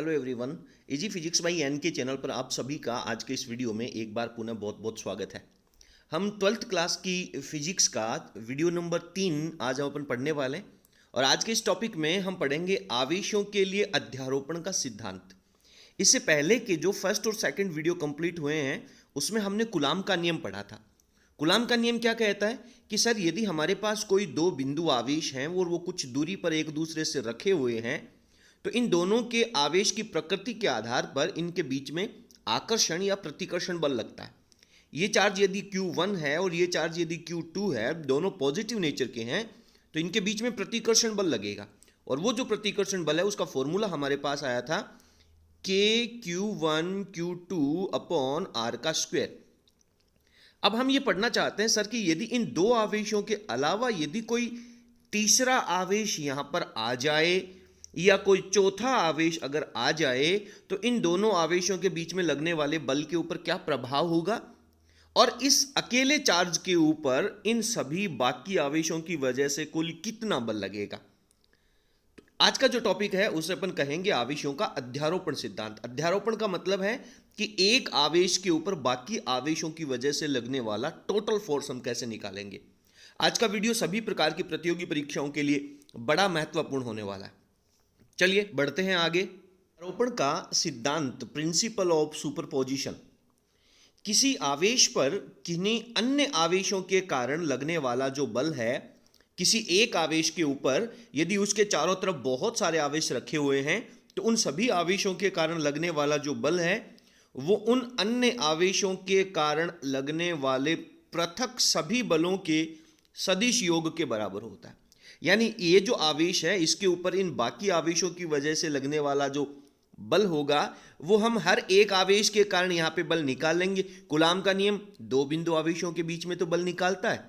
Hello everyone, easy physics by N K channel पर आप सभी का आज के इस वीडियो में एक बार पुनः बहुत बहुत स्वागत है। हम 12th क्लास की फिजिक्स का वीडियो नंबर 3 आज हम अपन पढ़ने वाले हैं और आज के इस टॉपिक में हम पढ़ेंगे आवेशों के लिए अध्यारोपण का सिद्धांत। इससे पहले के जो फर्स्ट और सेकंड वीडियो कंप्लीट हुए हैं उसमें हमने कूलाम का नियम पढ़ा था। कूलाम का नियम क्या कहता है कि सर यदि हमारे पास कोई दो बिंदु आवेश हैं और वो कुछ दूरी पर एक दूसरे से रखे हुए हैं तो इन दोनों के आवेश की प्रकृति के आधार पर इनके बीच में आकर्षण या प्रतिकर्षण बल लगता है। ये चार्ज यदि Q1 है और ये चार्ज यदि Q2 है, दोनों पॉजिटिव नेचर के हैं, तो इनके बीच में प्रतिकर्षण बल लगेगा। और वो जो प्रतिकर्षण बल है उसका फॉर्मूला हमारे पास आया था KQ1 Q2 अपॉन R का स्क्वायर। अब हम ये पढ़ना चाहते हैं सर कि यदि इन दो आवेशों के अलावा यदि कोई तीसरा आवेश यहां पर आ जाए या कोई चौथा आवेश अगर आ जाए तो इन दोनों आवेशों के बीच में लगने वाले बल के ऊपर क्या प्रभाव होगा और इस अकेले चार्ज के ऊपर इन सभी बाकी आवेशों की वजह से कुल कितना बल लगेगा। तो आज का जो टॉपिक है उसे अपन कहेंगे आवेशों का अध्यारोपण सिद्धांत। अध्यारोपण का मतलब है कि एक आवेश के ऊपर बाकी आवेशों की वजह से लगने वाला टोटल फोर्स हम कैसे निकालेंगे। आज का वीडियो सभी प्रकार की प्रतियोगी परीक्षाओं के लिए बड़ा महत्वपूर्ण होने वाला है। चलिए बढ़ते हैं आगे। आरोपण का सिद्धांत, प्रिंसिपल ऑफ सुपरपोजिशन। किसी आवेश पर किन्हीं अन्य आवेशों के कारण लगने वाला जो बल है, किसी एक आवेश के ऊपर यदि उसके चारों तरफ बहुत सारे आवेश रखे हुए हैं तो उन सभी आवेशों के कारण लगने वाला जो बल है वो उन अन्य आवेशों के कारण लगने वाले पृथक सभी बलों के सदिश योग के बराबर होता है। यानी ये जो आवेश है इसके ऊपर इन बाकी आवेशों की वजह से लगने वाला जो बल होगा वो हम हर एक आवेश के कारण यहाँ पे बल निकाल लेंगे। कूलाम का नियम दो बिंदु आवेशों के बीच में तो बल निकालता है,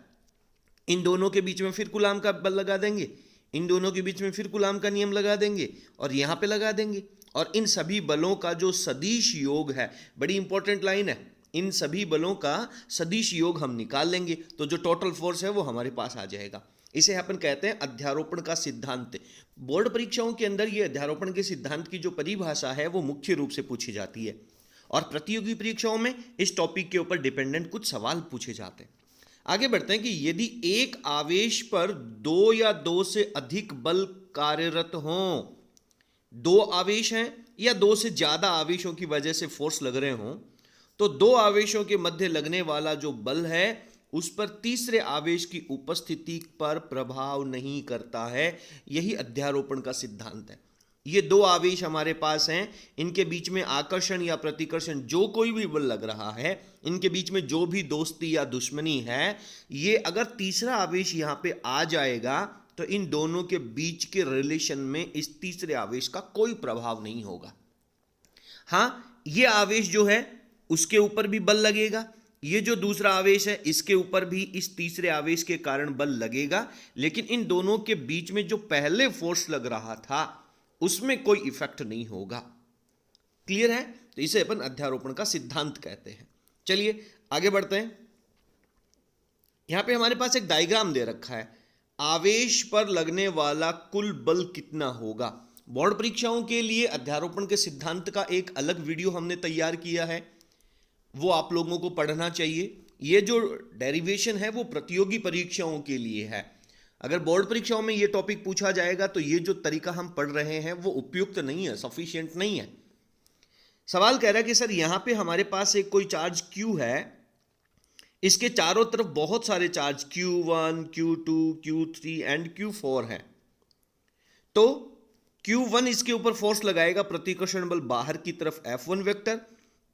इन दोनों के बीच में फिर कूलाम का बल लगा देंगे, इन दोनों के बीच में फिर कूलाम का नियम लगा देंगे और यहाँ पे लगा देंगे और इन सभी बलों का जो सदिश योग है, बड़ी इंपॉर्टेंट लाइन है, इन सभी बलों का सदिश योग हम निकाल लेंगे तो जो टोटल फोर्स है वो हमारे पास आ जाएगा। इसे अपन कहते हैं अध्यारोपण का सिद्धांत। बोर्ड परीक्षाओं के अंदर ये अध्यारोपण के सिद्धांत की जो परिभाषा है वो मुख्य रूप से पूछी जाती है और प्रतियोगी परीक्षाओं में इस टॉपिक के ऊपर डिपेंडेंट कुछ सवाल पूछे जाते हैं। आगे बढ़ते हैं कि यदि एक आवेश पर दो या दो से अधिक बल कार्यरत हों, दो आवेश हैं या दो से ज्यादा आवेशों की वजह से फोर्स लग रहे हों, तो दो आवेशों के मध्य लगने वाला जो बल है उस पर तीसरे आवेश की उपस्थिति पर प्रभाव नहीं करता है। यही अध्यारोपण का सिद्धांत है। ये दो आवेश हमारे पास हैं, इनके बीच में आकर्षण या प्रतिकर्षण जो कोई भी बल लग रहा है, इनके बीच में जो भी दोस्ती या दुश्मनी है, ये अगर तीसरा आवेश यहाँ पे आ जाएगा तो इन दोनों के बीच के रिलेशन में इस तीसरे आवेश का कोई प्रभाव नहीं होगा। हाँ, ये आवेश जो है उसके ऊपर भी बल लगेगा, ये जो दूसरा आवेश है इसके ऊपर भी इस तीसरे आवेश के कारण बल लगेगा, लेकिन इन दोनों के बीच में जो पहले फोर्स लग रहा था उसमें कोई इफेक्ट नहीं होगा। क्लियर है? तो इसे अपन अध्यारोपण का सिद्धांत कहते हैं। चलिए आगे बढ़ते हैं। यहां पे हमारे पास एक डायग्राम दे रखा है, आवेश पर लगने वाला कुल बल कितना होगा। बोर्ड परीक्षाओं के लिए अध्यारोपण के सिद्धांत का एक अलग वीडियो हमने तैयार किया है, वो आप लोगों को पढ़ना चाहिए। ये जो डेरिवेशन है वो प्रतियोगी परीक्षाओं के लिए है। अगर बोर्ड परीक्षाओं में ये टॉपिक पूछा जाएगा तो ये जो तरीका हम पढ़ रहे हैं वो उपयुक्त नहीं है, सफिशिएंट नहीं है। सवाल कह रहा है कि सर यहाँ पे हमारे पास एक कोई चार्ज Q है, इसके चारों तरफ बहुत सारे charge Q1 Q2 Q3 and Q4 है। तो Q1 इसके ऊपर फोर्स लगाएगा प्रतिकर्षण बल बाहर की तरफ F1 वेक्टर,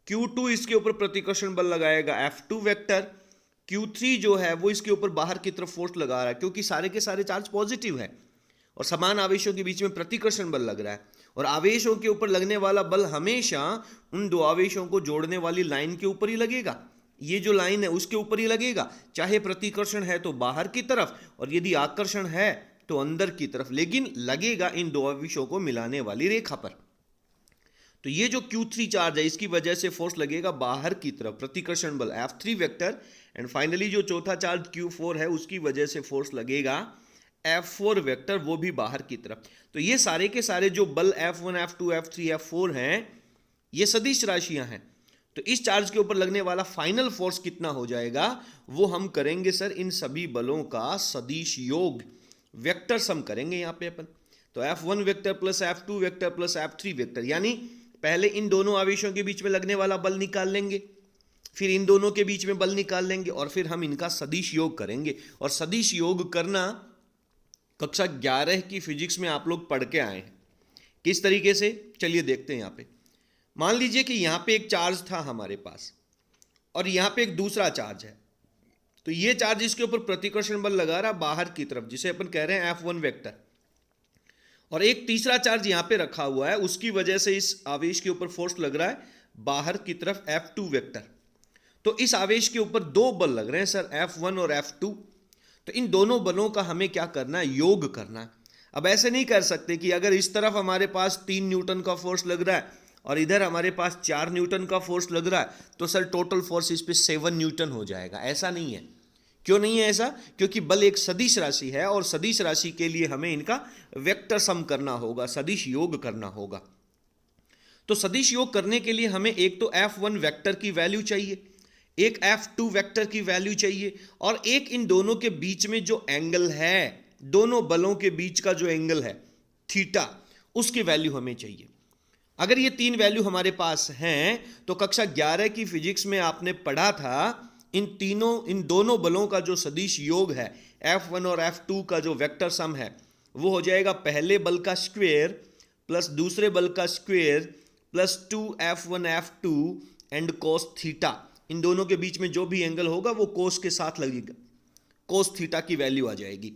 Q2 इसके ऊपर प्रतिकर्षण बल लगाएगा F2 वेक्टर, Q3 जो है वो इसके ऊपर बाहर की तरफ फोर्स लगा रहा है क्योंकि सारे के सारे चार्ज पॉजिटिव है और समान आवेशों के बीच में प्रतिकर्षण बल लग रहा है और आवेशों के ऊपर लगने वाला बल हमेशा उन दो आवेशों को जोड़ने वाली लाइन के ऊपर ही लगेगा। ये जो लाइन है उसके ऊपर ही लगेगा, चाहे प्रतिकर्षण है तो बाहर की तरफ और यदि आकर्षण है तो अंदर की तरफ, लेकिन लगेगा इन दो आवेशों को मिलाने वाली रेखा पर। तो ये जो Q3 चार्ज है इसकी वजह से फोर्स लगेगा बाहर की तरफ, प्रतिकर्षण बल F3 वेक्टर, एंड फाइनली जो चौथा चार्ज Q4 है उसकी वजह से फोर्स लगेगा F4 वेक्टर, वो भी बाहर की तरफ। तो ये सारे के सारे जो बल F1 F2 F3 F4 हैं, ये सदिश राशियां हैं। तो इस चार्ज के ऊपर लगने वाला फाइनल फोर्स कितना हो जाएगा, वो हम करेंगे सर इन सभी बलों का सदिश योग, वेक्टर सम करेंगे यहां पे अपन। तो F1 vector plus F2 vector plus F3 vector, यानी पहले इन दोनों आवेशों के बीच में लगने वाला बल निकाल लेंगे, फिर इन दोनों के बीच में बल निकाल लेंगे, और फिर हम इनका सदिश योग करेंगे। और सदिश योग करना कक्षा 11 की फिजिक्स में आप लोग पढ़ के आए हैं। किस तरीके से, चलिए देखते हैं। यहां पे मान लीजिए कि यहां पे एक चार्ज था हमारे पास, और यहां पे एक दूसरा चार्ज है। तो ये चार्ज इसके ऊपर प्रतिकर्षण बल लगा रहा बाहर की तरफ, जिसे अपन कह रहे हैं F1 वेक्टर, और एक तीसरा चार्ज यहां पे रखा हुआ है, उसकी वजह से इस आवेश के ऊपर फोर्स लग रहा है बाहर की तरफ F2 वेक्टर। तो इस आवेश के ऊपर दो बल लग रहे हैं सर, F1 और F2। तो इन दोनों बलों का हमें क्या करना है, योग करना है। अब ऐसे नहीं कर सकते कि अगर इस तरफ हमारे पास 3 न्यूटन का फोर्स लग रहा है और इधर हमारे पास 4 न्यूटन का फोर्स लग रहा है, तो सर टोटल फोर्स इस पे 7 न्यूटन हो जाएगा। ऐसा नहीं है। क्यों नहीं है ऐसा? क्योंकि बल एक सदिश राशि है, और सदिश राशि के लिए हमें इनका वेक्टर सम करना होगा, सदिश योग करना होगा। तो सदिश योग करने के लिए हमें एक तो F1 वेक्टर की वैल्यू चाहिए, एक F2 वेक्टर की वैल्यू चाहिए, और एक इन दोनों के बीच में जो एंगल है, दोनों बलों के बीच का जो एंगल है थीटा, उसकी वैल्यू हमें चाहिए। अगर ये तीन वैल्यू हमारे पास हैं, तो कक्षा 11 की फिजिक्स में आपने पढ़ा था इन दोनों बलों का जो सदिश योग है, F1 और F2 का जो वेक्टर सम है, वो हो जाएगा पहले बल का स्क्वायर प्लस दूसरे बल का square plus 2F1 F2 and cos theta. इन दोनों के बीच में जो भी एंगल होगा वो कोस के साथ लगेगा, कोस थीटा की वैल्यू आ जाएगी।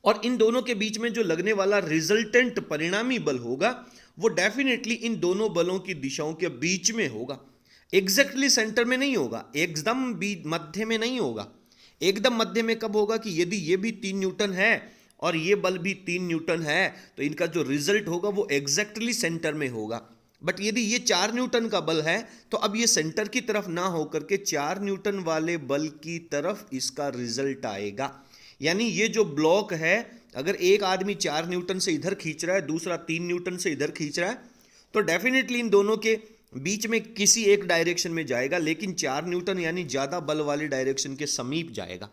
और इन दोनों के बीच में जो लगने वाला रिजल्टेंट परिणामी बल होगा, वो डेफिनेटली इन दोनों बलों की दिशाओं के बीच में होगा, एग्जैक्टली सेंटर में नहीं होगा, एकदम मध्य में नहीं होगा। एकदम मध्य में कब होगा कि यदि ये भी 3 न्यूटन है और ये बल भी 3 न्यूटन है, तो इनका जो रिजल्ट होगा वो एग्जैक्टली सेंटर में होगा। बट यदि ये 4 न्यूटन का बल है, तो अब ये सेंटर की तरफ ना होकर के 4 न्यूटन वाले बल की तरफ इसका रिजल्ट आएगा। यानी ये जो ब्लॉक है, अगर एक आदमी 4 न्यूटन से इधर खींच रहा है, दूसरा 3 न्यूटन से इधर खींच रहा है, तो डेफिनेटली इन दोनों के बीच में किसी एक डायरेक्शन में जाएगा, लेकिन 4 न्यूटन यानी ज्यादा बल वाले डायरेक्शन के समीप जाएगा।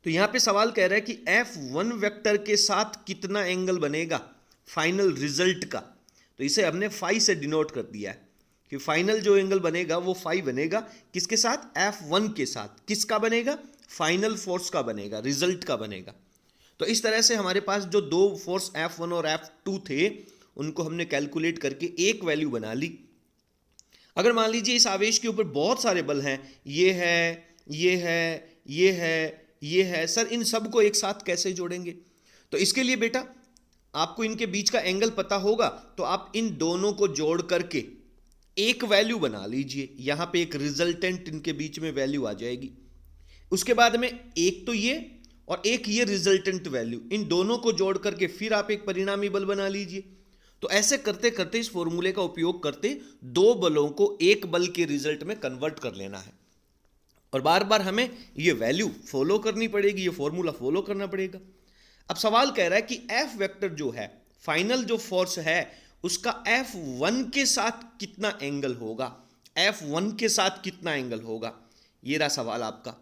तो यहां पे सवाल कह रहा है कि F1 वेक्टर के साथ कितना एंगल बनेगा फाइनल रिजल्ट का। तो इसे हमने फाई से डिनोट कर दिया है कि फाइनल जो एंगल बनेगा वो फाई बनेगा। किसके साथ? F1 के साथ। किसका बनेगा? फाइनल फोर्स का बनेगा, रिजल्ट का बनेगा। तो इस तरह से हमारे पास जो दो फोर्स F1 और F2 थे, उनको हमने कैलकुलेट करके एक वैल्यू बना ली। अगर मान लीजिए इस आवेश के ऊपर बहुत सारे बल हैं, ये है, ये है, ये है, ये है, सर इन सब को एक साथ कैसे जोड़ेंगे? तो इसके लिए बेटा आपको इनके बीच का एंगल पता होगा, तो आप इन दोनों को जोड़ करके एक वैल्यू बना लीजिए। यहां पे एक रिजल्टेंट इनके बीच में वैल्यू आ जाएगी। उसके बाद में एक तो ये और एक ये रिजल्टेंट वैल्यू, इन दोनों को जोड़ करके फिर आप एक परिणामी बल बना लीजिए। तो ऐसे करते करते इस फॉर्मूले का उपयोग करते दो बलों को एक बल के रिजल्ट में कन्वर्ट कर लेना है, और बार बार हमें ये वैल्यू फॉलो करनी पड़ेगी, ये फॉर्मूला फॉलो करना पड़ेगा। अब सवाल कह रहा है कि F वेक्टर जो है, फाइनल जो फोर्स है, उसका F1 के साथ कितना एंगल होगा? F1 के साथ कितना एंगल होगा? ये रहा सवाल आपका।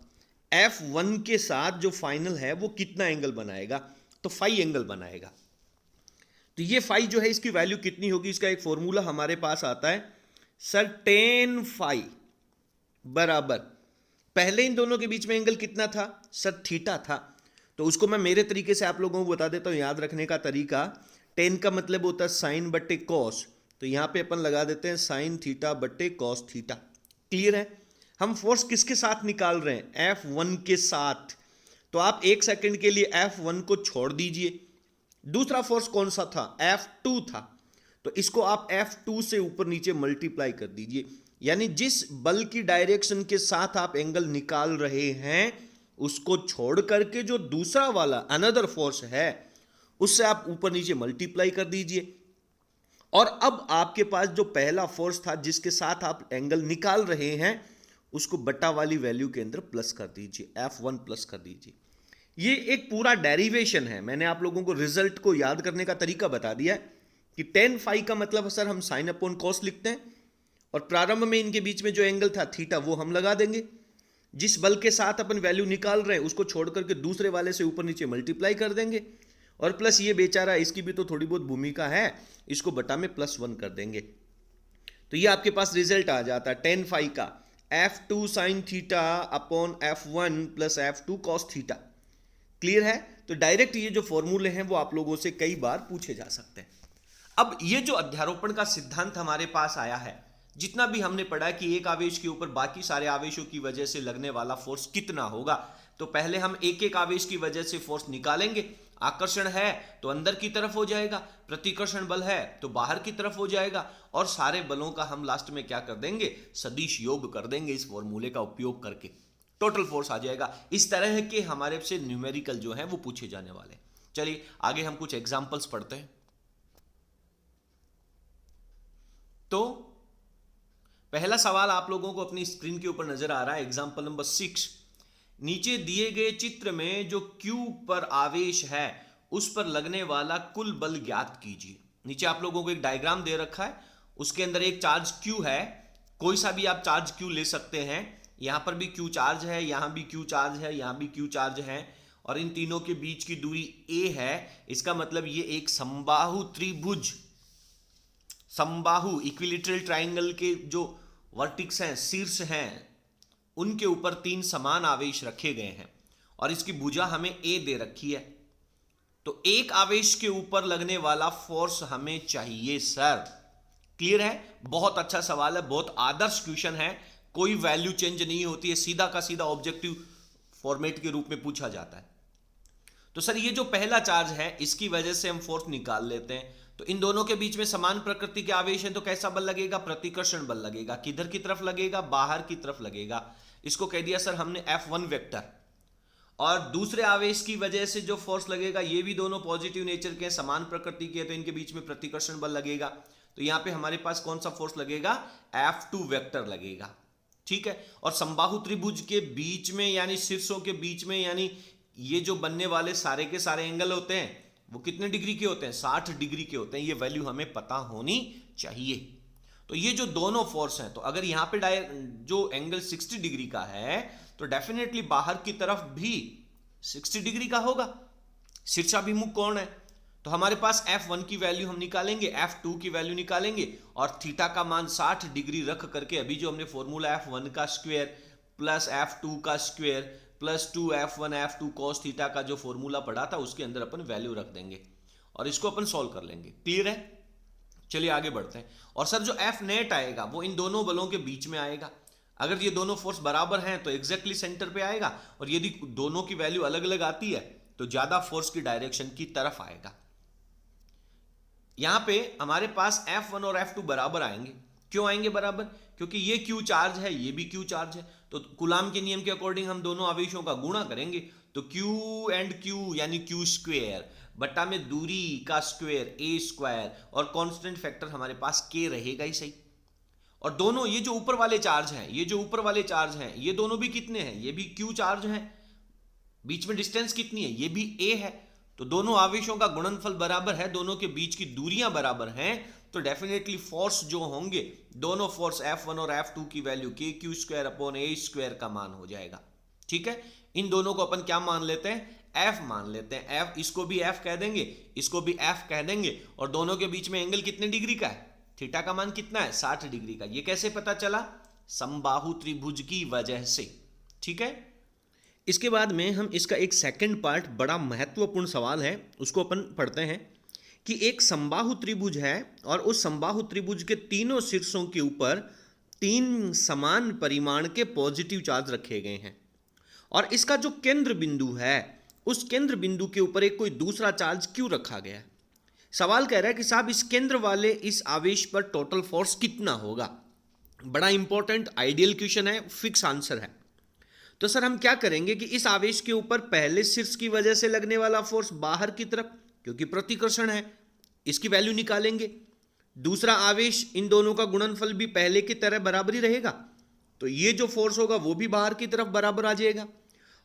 F1 के साथ जो फाइनल है वो कितना एंगल बनाएगा? तो फाई एंगल बनाएगा। तो ये फाई जो है, इसकी वैल्यू कितनी होगी? इसका एक फॉर्मूला हमारे पास आता है सर, tan फाई बराबर, पहले इन दोनों के बीच में एंगल कितना था सर? थीटा था। तो उसको मैं मेरे तरीके से आप लोगों को बता देता हूं, याद रखने का तरीका। tan का मतलब होता है साइन बट्टे कॉस, तो यहां पे अपन लगा देते हैं साइन थीटा बट्टे कॉस थीटा। क्लियर है? हम फोर्स किसके साथ निकाल रहे हैं? F1 के साथ। तो आप एक सेकंड के लिए F1 को छोड़ दीजिए। दूसरा फोर्स कौन सा था? F2 था। तो इसको आप F2 से ऊपर नीचे मल्टीप्लाई कर दीजिए, यानी जिस बल की डायरेक्शन के साथ आप एंगल निकाल रहे हैं, उसको छोड़ करके जो दूसरा वाला अनदर फोर्स है, उससे आप ऊपर नीचे मल्टीप्लाई कर दीजिए। और अब आपके पास जो पहला फोर्स था जिसके साथ आप एंगल निकाल रहे हैं, उसको बटा वाली वैल्यू के अंदर प्लस कर दीजिए, F1 प्लस कर दीजिए। ये एक पूरा डेरिवेशन है, मैंने आप लोगों को रिजल्ट को याद करने का तरीका बता दिया है कि टेन फाई का मतलब सर हम साइन अपॉन कॉस लिखते हैं, और प्रारंभ में इनके बीच में जो एंगल था थीटा वो हम लगा देंगे। जिस बल के साथ अपन वैल्यू निकाल रहे हैं उसको छोड़ करके दूसरे वाले से ऊपर नीचे मल्टीप्लाई कर देंगे, और प्लस ये बेचारा, इसकी भी तो थोड़ी बहुत भूमिका है, इसको बटा में +1 कर देंगे। तो ये आपके पास रिजल्ट आ जाता है टेन फाई का F2 sine theta upon F1 plus F2 cos theta. Clear है? तो डायरेक्ट ये जो फॉर्मूले हैं वो आप लोगों से कई बार पूछे जा सकते हैं। अब ये जो अध्यारोपण का सिद्धांत हमारे पास आया है, जितना भी हमने पढ़ा कि एक आवेश के ऊपर बाकी सारे आवेशों की वजह से लगने वाला फोर्स कितना होगा, तो पहले हम एक एक आवेश की वजह से फोर्स निकालेंगे। आकर्षण है तो अंदर की तरफ हो जाएगा, प्रतिकर्षण बल है तो बाहर की तरफ हो जाएगा, और सारे बलों का हम लास्ट में क्या कर देंगे, सदिश योग कर देंगे इस फॉर्मूले का उपयोग करके, टोटल फोर्स आ जाएगा। इस तरह के हमारे से न्यूमेरिकल जो है वो पूछे जाने वाले। चलिए आगे हम कुछ एग्जांपल्स पढ़ते हैं। तो पहला सवाल आप लोगों को अपनी स्क्रीन के ऊपर नजर आ रहा है, एग्जांपल नंबर 6। नीचे दिए गए चित्र में जो Q पर आवेश है उस पर लगने वाला कुल बल ज्ञात कीजिए। नीचे आप लोगों को एक डायग्राम दे रखा है, उसके अंदर एक चार्ज Q है, कोई सा भी आप चार्ज Q ले सकते हैं। यहां पर भी Q चार्ज है, यहां भी Q चार्ज है, यहां भी Q चार्ज है, और इन तीनों के बीच की दूरी a है। इसका मतलब ये एक समबाहु त्रिभुज, समबाहु इक्विलैटरल ट्रायंगल के जो वर्टिक्स हैं, शीर्ष हैं, उनके ऊपर 3 समान आवेश रखे गए हैं, और इसकी भुजा हमें a दे रखी है। तो एक आवेश के ऊपर लगने वाला फोर्स हमें चाहिए सर। क्लियर है? बहुत अच्छा सवाल है, बहुत आदर्श क्वेश्चन है, कोई वैल्यू चेंज नहीं होती है, सीधा का सीधा ऑब्जेक्टिव फॉर्मेट के रूप में पूछा जाता है। तो सर ये जो पहला चार्ज है इसकी वजह से हम फोर्स निकाल लेते हैं। तो इन दोनों के बीच में समान प्रकृति के आवेश हैं, तो कैसा बल लगेगा, प्रतिकर्षण बल लगेगा। किधर की तरफ लगेगा, बाहर की तरफ लगेगा। इसको कह दिया सर हमने F1 वेक्टर। और दूसरे आवेश की वजह से जो फोर्स लगेगा, ये भी दोनों पॉजिटिव नेचर के, समान प्रकृति के, तो इनके बीच में प्रतिकर्षण बल लगेगा। तो यहां पे हमारे पास कौन सा फोर्स लगेगा, F2 वेक्टर लगेगा। ठीक है? और समबाहु त्रिभुज के बीच में यानी शीर्षों के बीच में, यानी ये जो बनने वाले सारे के सारे एंगल होते हैं वो कितने डिग्री के होते हैं, 60 डिग्री के होते हैं। ये वैल्यू हमें पता होनी चाहिए। तो ये जो दोनों फोर्स हैं, तो अगर यहां पे जो एंगल 60 डिग्री का है तो डेफिनेटली बाहर की तरफ भी 60 डिग्री का होगा। शीर्षाभिमुख कोण है, तो हमारे पास F1 की वैल्यू हम निकालेंगे, F2 की वैल्यू निकालेंगे, और थीटा का मान 60 डिग्री रख करके अभी जो हमने फॉर्मूला F1 का स्क्वायर प्लस F2 का square plus 2F1 F2 cos theta का जो फॉर्मूला पढ़ा था उसके अंदर अपन वैल्यू रख देंगे और इसको अपन सॉल्व कर लेंगे। क्लियर है? चलिए आगे बढ़ते हैं। और सर जो F नेट आएगा वो इन दोनों बलों के बीच में आएगा। अगर ये दोनों फोर्स बराबर हैं तो एग्जैक्टली सेंटर पे आएगा, और यदि दोनों की वैल्यू अलग अलग आती है तो ज्यादा फोर्स की डायरेक्शन की तरफ आएगा। यहां पे हमारे पास F1 और F2 बराबर आएंगे। क्यों आएंगे बराबर? क्योंकि ये Q चार्ज है, ये भी Q चार्ज है, तो कूलाम के नियम के अकॉर्डिंग हम दोनों आवेशों का गुणा करेंगे। तो Q एंड Q यानी Q स्क्वायर बटा में दूरी का स्क्वायर a स्क्वायर, और कांस्टेंट फैक्टर हमारे पास k रहेगा ही सही। और दोनों ये जो ऊपर वाले चार्ज हैं, ये जो ऊपर वाले चार्ज हैं, ये दोनों भी कितने हैं, ये भी Q चार्ज हैं। बीच में डिस्टेंस कितनी है, ये भी a है। तो दोनों आवेशों का गुणनफल बराबर है, दोनों के बीच की दूरियां बराबर हैं, तो डेफिनेटली फोर्स जो होंगे, दोनों फोर्स F1 और F2 की value KQ square upon a square का मान हो जाएगा। ठीक है? इन दोनों को अपन क्या मान लेते हैं, F मान लेते हैं। F, इसको भी F कह देंगे, इसको भी F कह देंगे, और दोनों के बीच में एंगल कितने डिग्री का है, थीटा का मान कितना है, 60 डिग्री का। ये कैसे पता चला, समबाहु त्रिभुज की वजह से। ठीक है? इसके बाद में हम इसका एक सेकंड पार्ट, बड़ा महत्वपूर्ण सवाल है, उसको अपन पढ़ते हैं कि एक समबाहु त्रिभुज है और उस समबाहु त्रिभुज के तीनों शीर्षों के ऊपर 3 समान परिमाण के पॉजिटिव चार्ज रखे गए हैं, और इसका जो केंद्र बिंदु है उस केंद्र बिंदु के ऊपर एक कोई दूसरा चार्ज क्यों रखा गया है। सवाल कह रहा है कि साहब इस केंद्र वाले इस आवेश पर टोटल फोर्स कितना होगा। बड़ा इंपॉर्टेंट आइडियल क्वेश्चन है, फिक्स आंसर है। तो सर हम क्या करेंगे कि इस आवेश के ऊपर पहले शीर्ष की वजह से लगने वाला फोर्स बाहर की तरफ, क्योंकि प्रतिकर्षण है, इसकी वैल्यू निकालेंगे। दूसरा आवेश, इन दोनों का गुणनफल भी पहले की तरह बराबर ही रहेगा, तो ये जो फोर्स होगा वो भी बाहर की तरफ बराबर आ जाएगा।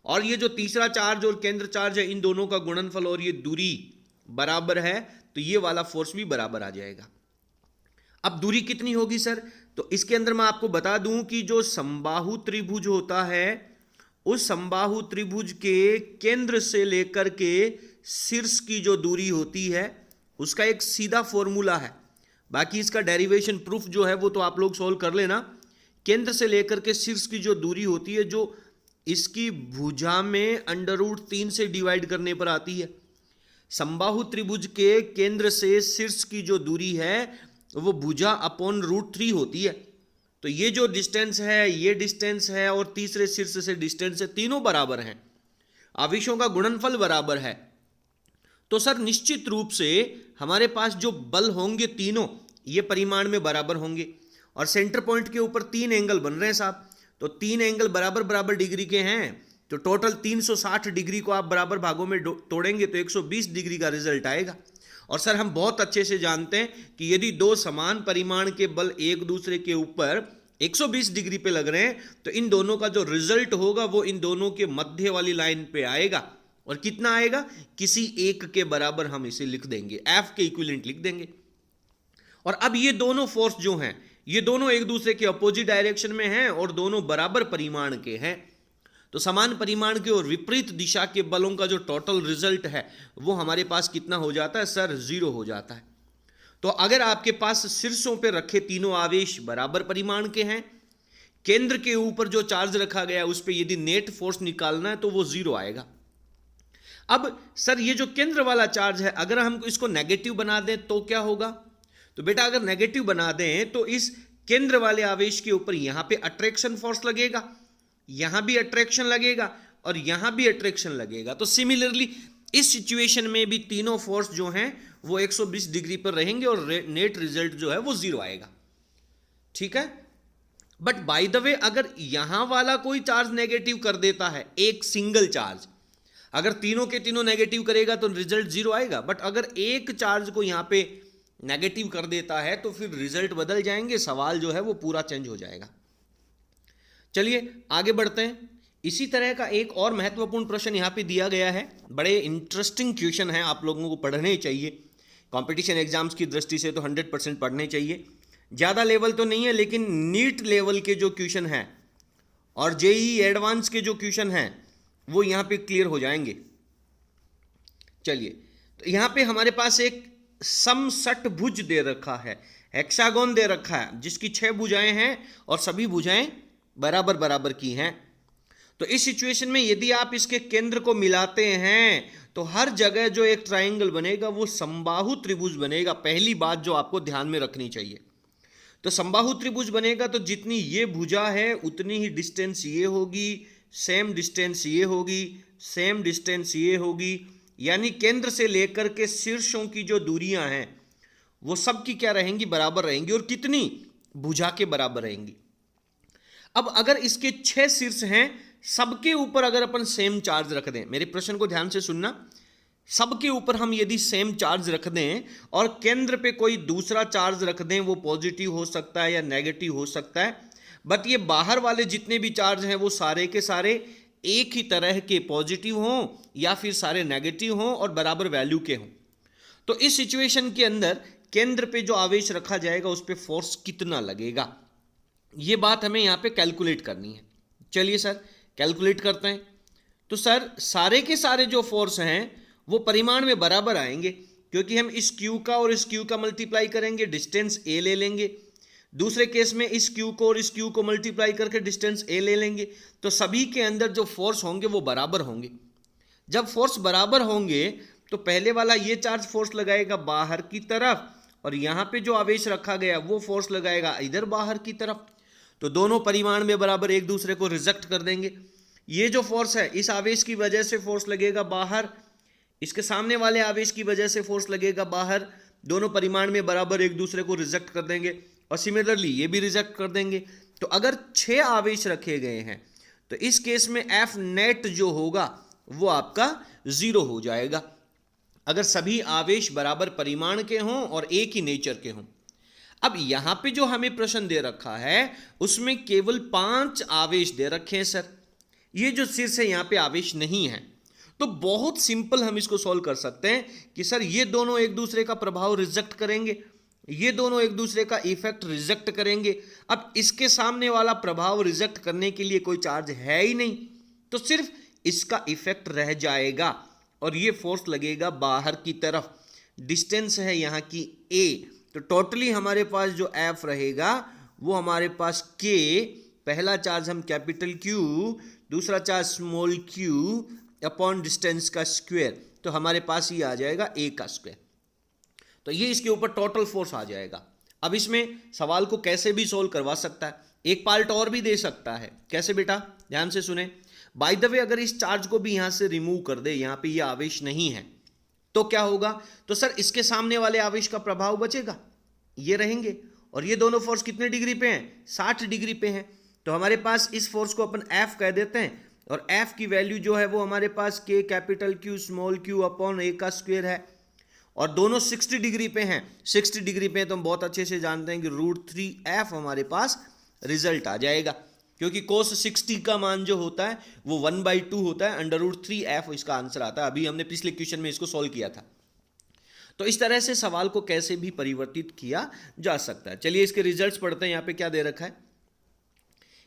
और ये जो तीसरा चार्ज और केंद्र चार्ज है, इन दोनों का गुणनफल और ये दूरी बराबर है, तो ये वाला फोर्स भी बराबर आ जाएगा। अब दूरी कितनी होगी सर? तो इसके अंदर मैं आपको बता दूं कि जो समबाहु त्रिभुज होता है, उस समबाहु त्रिभुज के केंद्र से लेकर के शीर्ष की जो दूरी होती है, उसका एक सीधा फॉर्मूला है। बाकी इसका डेरिवेशन प्रूफ जो है वो तो आप लोग सॉल्व कर लेना। केंद्र से लेकर के शीर्ष की जो दूरी होती है, जो इसकी भुजा में √3 से डिवाइड करने पर आती है। समबाहु त्रिभुज के केंद्र से शीर्ष की जो दूरी है वो भुजा अपॉन √3 होती है। तो ये जो डिस्टेंस है, ये डिस्टेंस है, और तीसरे शीर्ष से डिस्टेंस है, तीनों बराबर हैं, आवेशों का गुणनफल बराबर है। तो सर निश्चित रूप से हमारे पास जो बल होंगे तीनों, ये परिमाण में बराबर होंगे। और सेंटर पॉइंट के ऊपर 3 एंगल बन रहे हैं साहब, तो 3 एंगल बराबर बराबर डिग्री के हैं, तो टोटल 360 डिग्री को आप बराबर भागों में तोड़ेंगे तो 120 डिग्री का रिजल्ट आएगा। और सर हम बहुत अच्छे से जानते हैं कि यदि दो समान परिमाण के बल एक दूसरे के ऊपर 120 डिग्री पे लग रहे हैं, तो इन दोनों का जो रिजल्ट होगा वो इन दोनों के मध्य वाली लाइन पे आएगा। और कितना आएगा? किसी एक के बराबर हम इसे लिख देंगे, F के इक्विवेलेंट लिख देंगे। और अब ये दोनों फोर्स जो हैं, ये दोनों एक दूसरे के अपोजिट डायरेक्शन में हैं और दोनों बराबर परिमाण के हैं। तो समान परिमाण के और विपरीत दिशा के बलों का जो टोटल रिजल्ट है वो हमारे पास कितना हो जाता है सर? 0 हो जाता है। तो अगर आपके पास शीर्षों पे रखे तीनों आवेश बराबर परिमाण के हैं, केंद्र के ऊपर जो चार्ज रखा गया उस पे यदि नेट फोर्स निकालना है तो वो 0 आएगा। अब सर ये जो केंद्र वाला चार्ज है, अगर हम इसको नेगेटिव बना दें तो क्या होगा? तो बेटा अगर नेगेटिव बना दें तो इस केंद्र वाले आवेश के ऊपर यहां पे अट्रैक्शन फोर्स लगेगा, यहां भी अट्रैक्शन लगेगा और यहां भी अट्रैक्शन लगेगा। तो सिमिलरली इस सिचुएशन में भी तीनों फोर्स जो हैं वो 120 डिग्री पर रहेंगे और नेट रिजल्ट जो है वो 0 आएगा। ठीक है, बट बाय द वे अगर यहां वाला कोई चार्ज नेगेटिव कर देता है, एक सिंगल चार्ज, अगर तीनों के तीनों नेगेटिव करेगा तो रिजल्ट 0 आएगा। बट अगर एक चार्ज को यहां पे नेगेटिव कर देता है तो फिर रिजल्ट बदल जाएंगे, सवाल जो है वो पूरा चेंज हो जाएगा। चलिए आगे बढ़ते हैं। इसी तरह का एक और महत्वपूर्ण प्रश्न यहाँ पे दिया गया है, बड़े इंटरेस्टिंग क्वेश्चन है, आप लोगों को पढ़ने चाहिए। कंपटीशन एग्जाम्स की दृष्टि से तो 100% पढ़ने चाहिए। ज़्यादा लेवल तो नहीं है, लेकिन नीट लेवल के जो क्वेश्चन हैं और जेईई एडवांस के जो क्वेश्चन हैं वो यहाँ पे क्लियर हो जाएंगे। चलिए, तो यहाँ पे हमारे पास एक समषटभुज दे रखा है, हेक्सागोन दे रखा है, जिसकी 6 भुजाएं हैं और सभी भुजाएं बराबर बराबर की हैं। तो इस सिचुएशन में यदि आप इसके केंद्र को मिलाते हैं तो हर जगह जो एक ट्राइंगल बनेगा वो समबाहु त्रिभुज बनेगा। पहली बात जो आपको ध्यान में रखनी चाहिए, तो समबाहु त्रिभुज बनेगा तो जितनी ये भुजा है उतनी ही डिस्टेंस ये होगी, सेम डिस्टेंस ये होगी, सेम डिस्टेंस ये होगी, यानी केंद्र से लेकर के शीर्षों की जो दूरियां हैं वो सब की क्या रहेंगी? बराबर रहेंगी। और कितनी? भुजा के बराबर रहेंगी। अब अगर इसके 6 शीर्ष हैं, सबके ऊपर अगर अपन सेम चार्ज रख दें, मेरे प्रश्न को ध्यान से सुनना, सबके ऊपर हम यदि सेम चार्ज रख दें और केंद्र पे कोई दूसरा चार्ज रख दें, वो पॉजिटिव हो सकता है या नेगेटिव हो सकता है, बट ये बाहर वाले जितने भी चार्ज हैं वो सारे के सारे एक ही तरह के पॉजिटिव हों या फिर सारे नेगेटिव हों और बराबर वैल्यू के हों। तो इस सिचुएशन के अंदर केंद्र पे जो आवेश रखा जाएगा उस पर फोर्स कितना लगेगा, ये बात हमें यहाँ पे कैलकुलेट करनी है। चलिए सर कैलकुलेट करते हैं। तो सर सारे के सारे जो फोर्स हैं वो परिमाण में बराबर आएंगे, क्योंकि हम इस क्यू का और इस क्यू का मल्टीप्लाई करेंगे, डिस्टेंस ए ले लेंगे। दूसरे केस में इस क्यू को और इस क्यू को मल्टीप्लाई करके डिस्टेंस ए ले लेंगे। तो सभी के अंदर जो फोर्स होंगे वो बराबर होंगे। जब फोर्स बराबर होंगे तो पहले वाला ये चार्ज फोर्स लगाएगा बाहर की तरफ और यहाँ पे जो आवेश रखा गया वो फोर्स लगाएगा इधर बाहर की तरफ। तो दोनों परिमाण में बराबर एक दूसरे को रिजेक्ट कर देंगे। ये जो फोर्स है इस आवेश की वजह से फोर्स लगेगा बाहर, इसके सामने वाले आवेश की वजह से फोर्स लगेगा बाहर, दोनों परिमाण में बराबर एक दूसरे को रिजेक्ट कर देंगे और सिमिलरली ये भी रिजेक्ट कर देंगे। तो अगर 6 आवेश रखे गए हैं तो इस केस में एफ नेट जो होगा वो आपका 0 हो जाएगा, अगर सभी आवेश बराबर परिमाण के हों और एक ही नेचर के हों। अब यहां पे जो हमें प्रश्न दे रखा है उसमें केवल 5 आवेश दे रखे हैं सर। ये जो शीर्ष है यहाँ पे आवेश नहीं है। तो बहुत सिंपल हम इसको सॉल्व कर सकते हैं कि सर ये दोनों एक दूसरे का प्रभाव रिजेक्ट करेंगे, ये दोनों एक दूसरे का इफेक्ट रिजेक्ट करेंगे। अब इसके सामने वाला प्रभाव रिजेक्ट करने के लिए कोई चार्ज है ही नहीं, तो सिर्फ इसका इफेक्ट रह जाएगा और ये फोर्स लगेगा बाहर की तरफ। डिस्टेंस है यहाँ की a, तो टोटली हमारे पास जो F रहेगा वो हमारे पास K, पहला चार्ज हम कैपिटल Q, दूसरा charge small q upon distance का स्क्वायर, तो हमारे पास ये आ जाएगा a का स्क्वायर। तो ये इसके ऊपर टोटल फोर्स आ जाएगा। अब इसमें सवाल को कैसे भी सोल्व करवा सकता है, एक पार्ट और भी दे सकता है। कैसे बेटा, ध्यान से सुने। बाय द वे अगर इस चार्ज को भी यहां से रिमूव कर दे, यहां पे ये आवेश नहीं है, तो क्या होगा, तो सर इसके सामने वाले आवेश का प्रभाव बचेगा, ये रहेंगे। और ये दोनों फोर्स कितने डिग्री पे हैं, 60 डिग्री पे हैं। तो हमारे पास इस फोर्स को अपन F कह देते हैं, और F की वैल्यू जो है वो हमारे पास K capital Q small q upon a का स्क्वायर है। और दोनों 60 डिग्री पे हैं। 60 डिग्री पे तो हम बहुत अच्छे से जानते हैं कि √3F हमारे पास रिजल्ट आ जाएगा, क्योंकि cos 60 का मान जो होता है वो 1/2 होता है, √3F इसका आंसर आता है। अभी हमने पिछले क्वेश्चन में इसको सॉल्व किया था। तो इस तरह से सवाल को कैसे भी परिवर्तित किया जा सकता है। चलिए इसके रिजल्ट्स पढ़ते हैं। यहाँ पे क्या दे रखा है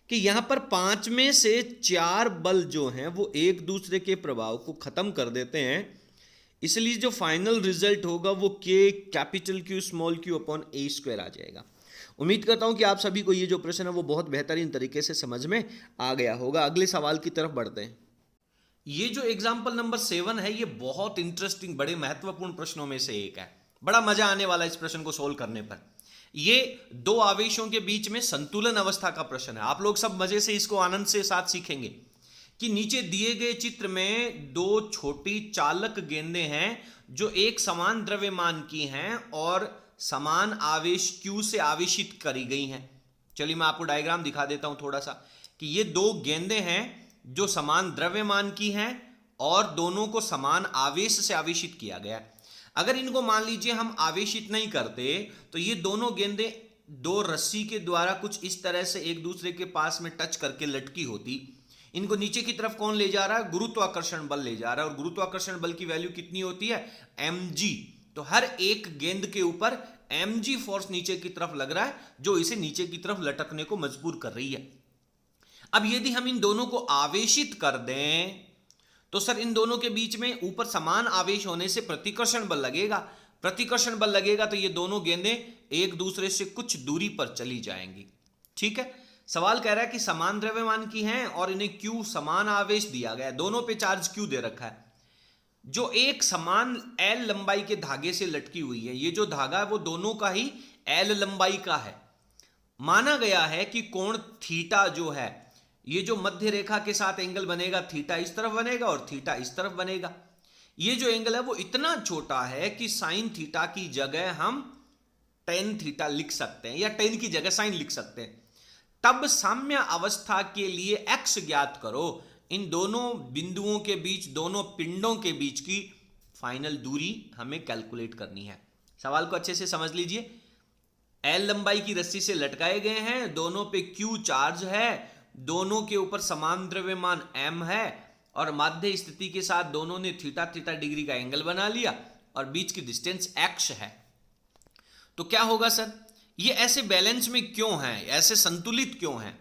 कि यहाँ पर 5 में से 4 बल जो हैं वो एक दूसरे के प्रभाव को खत्म कर देते हैं, इसलिए जो फाइनल रिजल्ट होगा वो K capital Q small q upon a square आ जाएगा। उम्मीद करता हूं कि आप सभी को ये जो प्रश्न है वो बहुत बेहतरीन तरीके से समझ में आ गया होगा। अगले सवाल की तरफ बढ़ते हैं। ये जो एग्जाम्पल नंबर 7 है ये बहुत इंटरेस्टिंग, बड़े महत्वपूर्ण प्रश्नों में से एक है। बड़ा मजा आने वाला है इस प्रश्न को सोल्व करने पर। ये दो आवेशों के बीच में संतुलन अवस्था का प्रश्न है। आप लोग सब मजे से इसको आनंद से साथ सीखेंगे कि नीचे दिए गए चित्र में दो छोटी चालक गेंदें हैं जो एक समान द्रव्यमान की हैं और समान आवेश Q से आवेशित करी गई हैं। चलिए मैं आपको डायग्राम दिखा देता हूं थोड़ा सा कि ये दो गेंदें हैं जो समान द्रव्यमान की हैं और दोनों को समान आवेश से आवेशित किया गया है। अगर इनको मान लीजिए हम आवेशित नहीं करते तो ये दोनों गेंदें दो रस्सी के द्वारा कुछ इस तरह से एक दूसरे के पास में टच करके लटकी होती। इनको नीचे की तरफ कौन ले जा रहा है, गुरुत्वाकर्षण बल ले जा रहा है, और गुरुत्वाकर्षण बल की वैल्यू कितनी होती है, mg। तो हर एक गेंद के ऊपर mg फोर्स नीचे की तरफ लग रहा है जो इसे नीचे की तरफ लटकने को मजबूर कर रही है। अब यदि हम इन दोनों को आवेशित कर दें तो सर इन दोनों के बीच में ऊपर समान आवेश होने से प्रतिकर्षण बल लगेगा। प्रतिकर्षण बल लगेगा तो ये दोनों गेंदें एक दूसरे से कुछ दूरी पर चली जाएंगी। ठीक है, सवाल कह रहा है कि समान द्रव्यमान की हैं और इन्हें Q समान आवेश दिया गया है, दोनों पे चार्ज Q दे रखा है, जो एक समान L लंबाई के धागे से लटकी हुई है। ये जो धागा है वो दोनों का ही L लंबाई का है। माना गया है कि कोण थीटा जो है, ये जो मध्य रेखा के साथ एंगल बनेगा, थीटा इस तरफ बनेगा और थीटा इस तरफ बनेगा। ये जो एंगल है वो इतना छोटा है कि साइन थीटा की जगह हम टेन थीटा लिख सकते हैं या टेन की जगह साइन लिख सकते हैं। तब साम्य अवस्था के लिए x ज्ञात करो। इन दोनों बिंदुओं के बीच, दोनों पिंडों के बीच की फाइनल दूरी हमें कैलकुलेट करनी है। सवाल को अच्छे से समझ लीजिए। L लंबाई की रस्सी से लटकाए गए हैं, दोनों पे Q चार्ज है, दोनों के ऊपर समान द्रव्यमान m है और माध्य स्थिति के साथ दोनों ने थीटा थीटा डिग्री का एंगल बना लिया और बीच की डिस्टेंस x है। तो क्या होगा सर, ये ऐसे बैलेंस में क्यों हैं, ऐसे संतुलित क्यों हैं?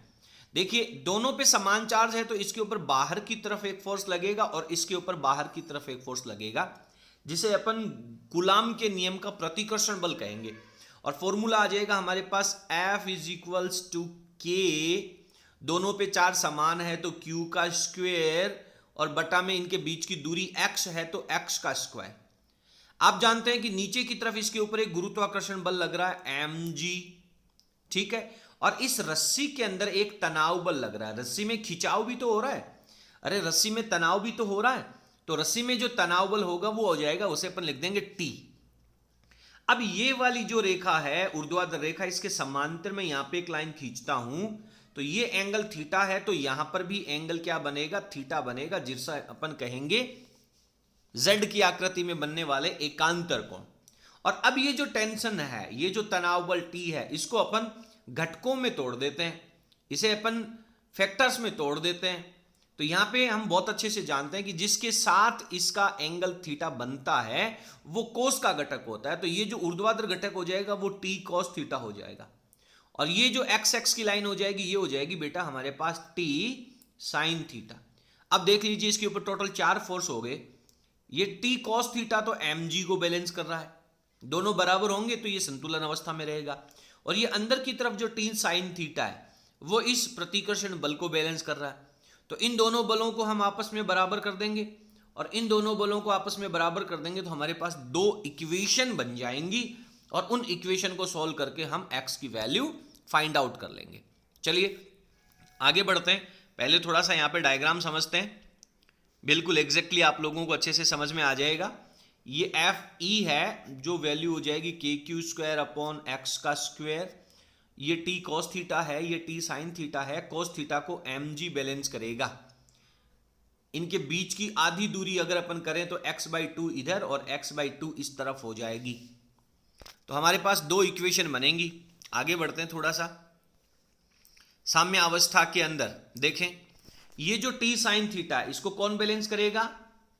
देखिए दोनों पे समान चार्ज है तो इसके ऊपर बाहर की तरफ एक फोर्स लगेगा और इसके ऊपर बाहर की तरफ एक फोर्स लगेगा, जिसे अपन कूलाम के नियम का प्रतिकर्षण बल कहेंगे। और फॉर्मूला आ जाएगा हमारे पास F = K, दोनों पे चार्ज समान है तो Q का स्क्वायर और बटा में इनके बीच की दूरी x है तो x का स्क्वायर। आप जानते हैं कि नीचे की तरफ इसके ऊपर एक गुरुत्वाकर्षण बल लग रहा है mg, ठीक है, और इस रस्सी के अंदर एक तनाव बल लग रहा है। रस्सी में खिंचाव भी तो हो रहा है, अरे रस्सी में तनाव भी तो हो रहा है, तो रस्सी में जो तनाव बल होगा वो हो जाएगा, उसे अपन लिख देंगे T। अब ये वाली जो रेखा है ऊर्ध्वाधर रेखा, इसके समांतर में यहां पे एक लाइन खींचता हूं तो ये एंगल थीटा है, तो यहां पर भी एंगल क्या बनेगा, थीटा बनेगा, जिसे अपन कहेंगे Z की आकृति में बनने वाले एकांतर कोण। और अब ये जो टेंशन है, ये जो तनाव बल T है, इसको अपन घटकों में तोड़ देते हैं, इसे अपन फैक्टर्स में तोड़ देते हैं। तो यहां पे हम बहुत अच्छे से जानते हैं कि जिसके साथ इसका एंगल थीटा बनता है वो कोस का घटक होता है, तो ये जो ऊर्ध्वाधर घटक हो जाएगा वो टी कॉस थीटा हो जाएगा, और ये जो एक्स एक्स की लाइन हो जाएगी ये हो जाएगी बेटा हमारे पास टी साइन थीटा। अब देख लीजिए इसके ऊपर टोटल 4 फोर्स हो गए। ये टी कॉस थीटा तो एम जी को बैलेंस कर रहा है, दोनों बराबर होंगे तो ये संतुलन अवस्था में रहेगा, और ये अंदर की तरफ जो टी साइन थीटा है वो इस प्रतिकर्षण बल को बैलेंस कर रहा है। तो इन दोनों बलों को हम आपस में बराबर कर देंगे, और इन दोनों बलों को आपस में बराबर कर देंगे तो हमारे पास 2 इक्वेशन बन जाएंगी, और उन इक्वेशन को सॉल्व करके हम x की वैल्यू फाइंड आउट कर लेंगे। चलिए आगे बढ़ते हैं, पहले थोड़ा सा यहाँ पे डायग्राम समझते हैं, बिल्कुल एग्जैक्टली आप लोगों को अच्छे से समझ में आ जाएगा। ये एफ ई है जो वैल्यू हो जाएगी के क्यू स्क्वायर अपॉन एक्स का स्क्वायर, ये टी कॉस थीटा है, ये टी साइन थीटा है, कॉस थीटा को एम जी बैलेंस करेगा। इनके बीच की आधी दूरी अगर अपन करें तो x/2 इधर और x/2 इस तरफ हो जाएगी, तो हमारे पास 2 इक्वेशन बनेंगी। आगे बढ़ते हैं थोड़ा सा, साम्य अवस्था के अंदर देखें ये जो टी साइन थीटा इसको कौन बैलेंस करेगा,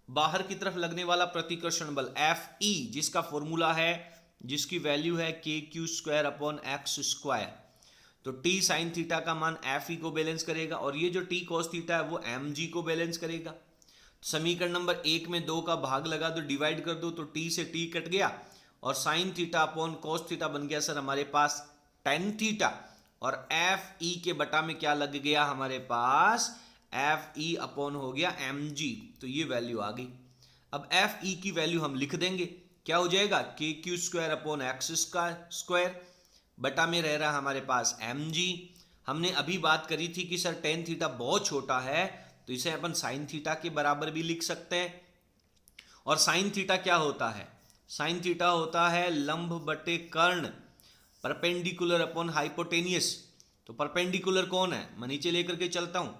बाहर की तरफ लगने वाला प्रतिकर्षण बल एफ ई, जिसका फॉर्मूला है, जिसकी वैल्यू है K Q square upon X square. तो टी साइन थीटा का मान एफ ई को बैलेंस करेगा, और ये जो टी कॉस थीटा है वो एम जी को बैलेंस करेगा। समीकरण नंबर 1 में 2 का भाग लगा दो, डिवाइड कर दो, तो टी से टी कट गया, और sine theta upon cos theta बन गया सर हमारे पास टेन थीटा, और एफ ई के बटा में क्या लग गया हमारे पास, एफ ई अपॉन हो गया एम जी, तो ये वैल्यू आ गई। अब एफ ई की वैल्यू हम लिख देंगे, क्या हो जाएगा के क्यू स्क्वायर अपॉन एक्स का स्क्वायर, बटा में रह रहा हमारे पास एम जी। हमने अभी बात करी थी कि सर टेन थीटा बहुत छोटा है तो इसे अपन साइन थीटा के बराबर भी लिख सकते हैं, और साइन थीटा क्या होता है, साइन थीटा होता है लंब बटे कर्ण, परपेंडिकुलर अपॉन हाइपोटेनियस। तो परपेंडिकुलर कौन है, मैं नीचे लेकर के चलता हूं,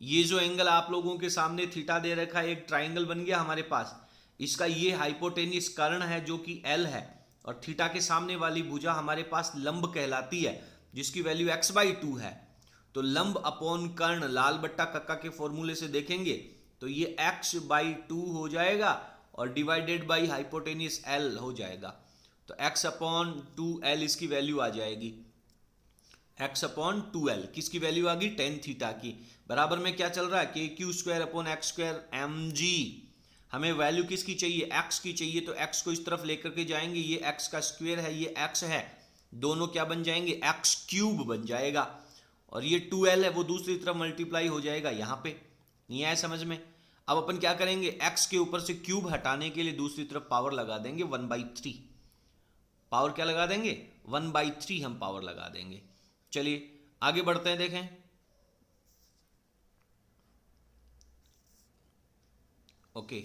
ये जो एंगल आप लोगों के सामने थीटा दे रखा है, एक ट्राइंगल बन गया हमारे पास, इसका ये हाइपोटेनियस कर्ण है जो कि एल है, और थीटा के सामने वाली भुजा हमारे पास लंब कहलाती है जिसकी वैल्यू x/2 है। तो लंब अपॉन कर्ण लाल बट्टा कक्का के फॉर्मूले से देखेंगे तो ये x/2 हो जाएगा, और डिवाइडेड बाई हाइपोटेनियस l हो जाएगा, तो x/2l इसकी वैल्यू आ जाएगी, x/2l किसकी वैल्यू आ गई, टेन थीटा की। बराबर में क्या चल रहा है, K Q square upon X square M G. हमें वैल्यू किसकी चाहिए, x की चाहिए, तो x को इस तरफ लेकर के जाएंगे, ये x का स्क्वायर है, ये x है, दोनों क्या बन जाएंगे, x क्यूब बन जाएगा, और ये 2l है वो दूसरी तरफ मल्टीप्लाई हो जाएगा। यहां पे नहीं आया समझ में। अब अपन क्या करेंगे, x के ऊपर से क्यूब हटाने के लिए दूसरी तरफ पावर लगा देंगे 1/3, पावर क्या लगा देंगे, 1/3 हम पावर लगा देंगे। चलिए आगे बढ़ते हैं, देखें ओके।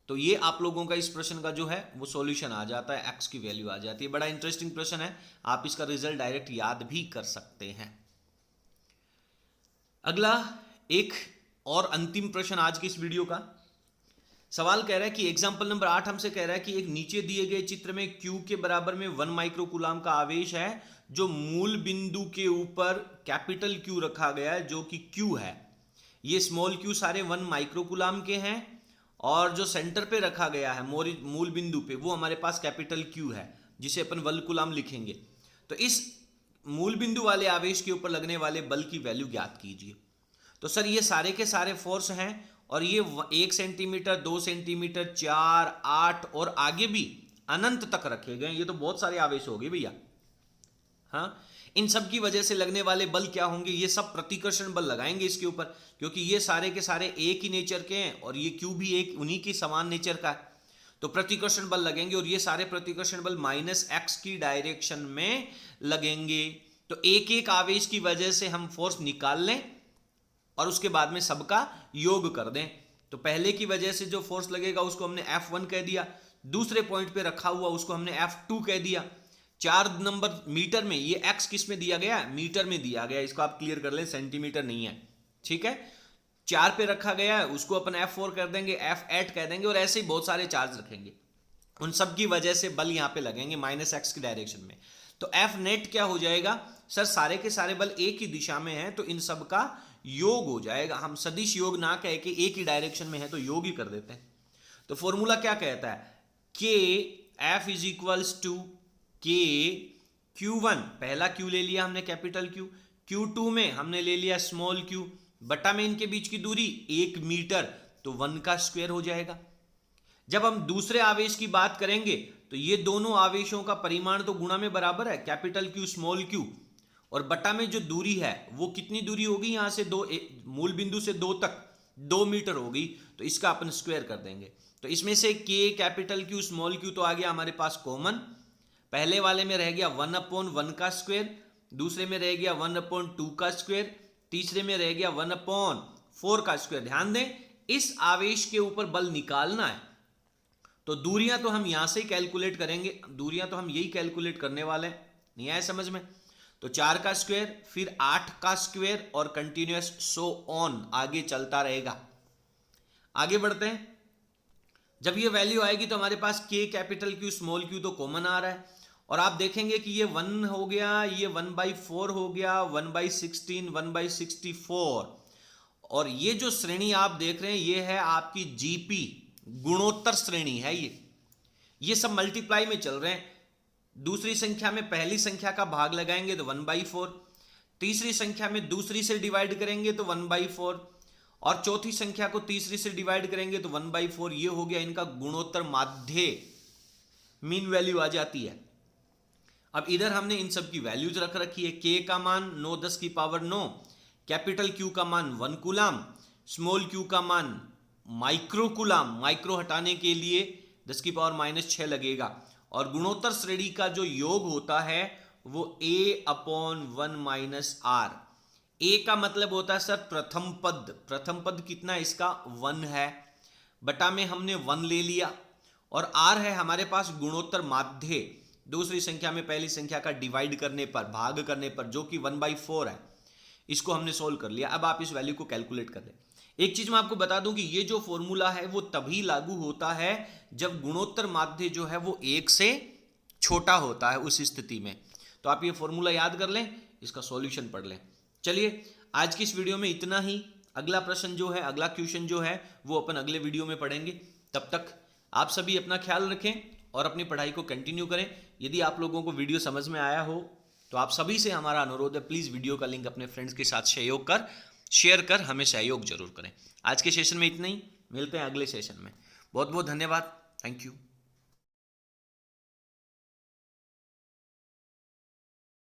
तो ये आप लोगों का इस प्रश्न का जो है वो सॉल्यूशन आ जाता है, x की वैल्यू आ जाती है। बड़ा इंटरेस्टिंग प्रश्न है, आप इसका रिजल्ट डायरेक्ट याद भी कर सकते हैं। अगला एक और अंतिम प्रश्न आज की इस वीडियो का सवाल कह रहा है कि एग्जाम्पल नंबर 8 हमसे कह रहा है कि एक नीचे दिए गए चित्र में Q के बराबर में 1 माइक्रोकूलाम का आवेश है जो मूल बिंदु के ऊपर कैपिटल Q रखा गया है जो कि Q है। ये स्मॉल q सारे 1 माइक्रोकूलाम के हैं, और जो सेंटर पे रखा गया है मूल बिंदु पे वो हमारे पास कैपिटल Q है जिसे अपन वल्कूलाम लिखेंगे। तो इस मूल बिंदु वाले आवेश के ऊपर लगने वाले बल की वैल्यू ज्ञात कीजिए। तो सर ये सारे के सारे फोर्स हैं, और ये 1 सेंटीमीटर 2 सेंटीमीटर 4 8 और आगे भी अनंत तक रखे गए। ये तो बहुत सारे आवेश हो गए भैया। हाँ, इन सब की वजह से लगने वाले बल क्या होंगे, ये सब प्रतिकर्षण बल लगाएंगे इसके ऊपर, क्योंकि ये सारे के सारे एक ही नेचर के हैं और ये क्यू भी एक उन्हीं की समान नेचर का है। तो प्रतिकर्षण बल लगेंगे, और ये सारे प्रतिकर्षण बल -x की डायरेक्शन में लगेंगे। तो एक एक आवेश की वजह से हम फोर्स निकाल लें और उसके बाद में सबका योग कर दें। तो पहले की वजह से जो फोर्स लगेगा उसको हमने F1 कह दिया, दूसरे पॉइंट पे रखा हुआ उसको हमने F2 कह दिया। 4 नंबर मीटर में, ये x किस में दिया गया, मीटर में दिया गया, इसको आप क्लियर कर लें, सेंटीमीटर नहीं है, ठीक है। 4 पे रखा गया है उसको अपन F4 कर देंगे, F8 कह देंगे, और ऐसे ही बहुत सारे चार्ज रखेंगे। उन सब की वजह से बल यहां पे लगेंगे -x की डायरेक्शन में। तो F नेट क्या हो जाएगा, सर सारे के सारे बल एक ही दिशा में है तो इन सब का योग हो जाएगा। हम सदिश योग ना कह के एक ही डायरेक्शन में है तो योग ही कर देते हैं। तो फॉर्मूला क्या कहता है, के एफ इज इक्वल्स टू के Q1, पहला Q ले लिया हमने कैपिटल Q, Q2 में हमने ले लिया स्मॉल q, बटा में इनके बीच की दूरी 1 मीटर, तो 1 का स्क्वायर हो जाएगा। जब हम दूसरे आवेश की बात करेंगे तो ये दोनों आवेशों का परिमाण तो गुणा में बराबर है, कैपिटल Q स्मॉल q, और बटा में जो दूरी है वो कितनी दूरी होगी, यहां से मूल बिंदु से 2 तक 2 मीटर होगी, तो इसका अपन स्क्वायर कर देंगे। तो इसमें से k capital Q small q तो आ गया हमारे पास कॉमन, पहले वाले में रह गया 1/1 का स्क्वायर, दूसरे में रह गया 1/2 का स्क्वायर, तीसरे में रह गया 1/4 का स्क्वायर। ध्यान दें, इस आवेश के ऊपर बल निकालना है तो दूरियां तो हम यहां से ही कैलकुलेट करेंगे, दूरियां तो हम यही कैलकुलेट करने वाले हैं। नहीं आया समझ में? तो 4 का स्क्वायर, फिर 8 का स्क्वायर और कंटिन्यूअस सो ऑन आगे चलता रहेगा। आगे बढ़ते हैं। जब ये वैल्यू आएगी तो हमारे पास k capital Q small q तो कॉमन आ रहा है, और आप देखेंगे कि ये 1 हो गया, ये 1/4 हो गया, 1/16, 1/64, और ये जो श्रेणी आप देख रहे हैं ये है आपकी जीपी गुणोत्तर श्रेणी है। ये सब मल्टीप्लाई में चल रहे हैं। दूसरी संख्या में पहली संख्या का भाग लगाएंगे तो 1/4, तीसरी संख्या में दूसरी से डिवाइड करेंगे तो 1/4, और चौथी संख्या को तीसरी से डिवाइड करेंगे तो 1/4। ये हो गया इनका गुणोत्तर माध्य, मीन वैल्यू आ जाती है। अब इधर हमने इन सब की वैल्यूज रख रखी है। k का मान 9×10⁹, कैपिटल Q का मान 1 कूलाम, स्मॉल q का मान माइक्रो कूलाम, माइक्रो हटाने के लिए 10⁻⁻6 लगेगा, और गुणोत्तर श्रेणी का जो योग होता है वो A/1 - R। A का मतलब होता है सर प्रथम पद, प्रथम पद कितना इसका 1 है, बटा में हमने 1 ले लिया, और R है हमारे पास गुणोत्तर माध्य, दूसरी संख्या में पहली संख्या का डिवाइड करने पर, भाग करने पर, जो कि 1/4 है। इसको हमने सोल्व कर लिया। अब आप इस वैल्यू को कैलकुलेट कर लें। एक चीज मैं आपको बता दूं कि ये जो फॉर्मूला है वो तभी लागू होता है जब गुणोत्तर माध्य जो है वो 1 से छोटा होता है, उस स्थिति में। तो आप ये फॉर्मूला याद कर लें, इसका सॉल्यूशन पढ़ लें। चलिए आज की इस वीडियो में इतना ही। अगला प्रश्न जो है, अगला क्वेश्चन जो है वो अपन अगले वीडियो में पढ़ेंगे। तब तक आप सभी अपना ख्याल रखें और अपनी पढ़ाई को कंटिन्यू करें। यदि आप लोगों को वीडियो समझ में आया हो तो आप सभी से हमारा अनुरोध है, प्लीज़ वीडियो का लिंक अपने फ्रेंड्स के साथ शेयर कर हमें सहयोग जरूर करें। आज के सेशन में इतना ही, मिलते हैं अगले सेशन में। बहुत बहुत धन्यवाद, थैंक यू।